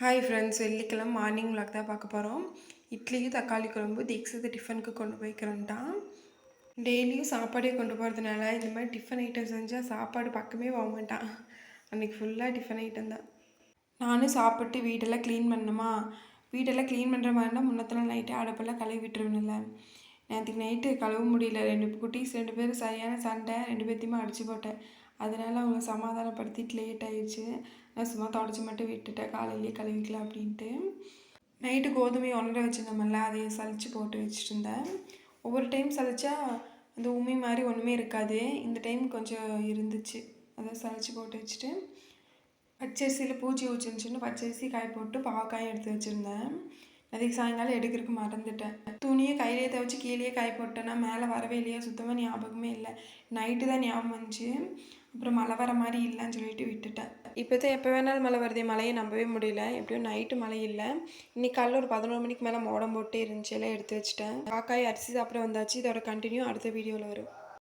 Hi friends, வெள்ளிக்கிழமை morning vlog தான் பார்க்க போகிறோம். இட்லியும் தக்காளி குழம்பு தீக்ஷித் டிஃபனுக்கு கொண்டு போய்க்கிறேன்ட்டான். டெய்லியும் சாப்பாடே கொண்டு போகிறதுனால இந்த மாதிரி டிஃபன் ஐட்டம் செஞ்சால் சாப்பாடு பக்கமே போக மாட்டான். அன்றைக்கி ஃபுல்லாக டிஃபன் ஐட்டம் தான். நானும் சாப்பிட்டு வீடெல்லாம் க்ளீன் பண்ணணுமா, வீடெல்லாம் க்ளீன் பண்ணுற மாதிரினா முன்னத்தில் நைட்டு அடுப்பெல்லாம் கழுவி விட்டுருவேன்ல. நேற்றுக்கு நைட்டு கழுவ முடியல. ரெண்டு பேரும் சரியான சண்டை, 2 பேர்த்தையுமே அடித்து போட்டேன். அதனால் அவங்க சமாதானப்படுத்திட்டு லேட் ஆயிடுச்சு. நான் சும்மா தொடச்சி மட்டும் விட்டுட்டேன், காலையிலேயே கழுவிக்கலாம் அப்படின்ட்டு. நைட்டு கோதுமையை உணர வச்சுருந்தோம்ல, அதையை சளிச்சு போட்டு வச்சுட்டு இருந்தேன். ஒவ்வொரு டைம் சளிச்சா அந்த உமி மாதிரி ஒன்றுமே இருக்காது. இந்த டைம் கொஞ்சம் இருந்துச்சு, அதை சளிச்சு போட்டு வச்சுட்டு பச்சரிசியில் பூச்சி ஊச்சிருந்துச்சுன்னு பச்சரிசி காய போட்டு பாவக்காயும் எடுத்து வச்சுருந்தேன். அதுக்கு சாயங்காலம் எடுக்கிறதுக்கு மறந்துட்டேன். துணியை கையிலே துவைச்சி கீழே காய போட்டேன்னா மேலே வரவே இல்லையா, சுத்தமாக ஞாபகமே இல்லை. நைட்டு தான் ஞாபகம் வந்துச்சு. அப்புறம் மழை வர மாதிரி இல்லைன்னு சொல்லிட்டு விட்டுட்டேன். இப்போ தான் எப்போ வேணாலும் மழை வருது, மழையை நம்பவே முடியல. எப்படியும் நைட்டு மழை இல்லை. இன்றைக்கி காலையில் ஒரு 11 மணிக்கு மேலே மோடம் போட்டே இருந்துச்சு, எல்லாம் எடுத்து வச்சுட்டேன். காக்காய் அரிசி சாப்பிட வந்தாச்சு. இதோட கண்டினியூ அடுத்த வீடியோவில் வரும்.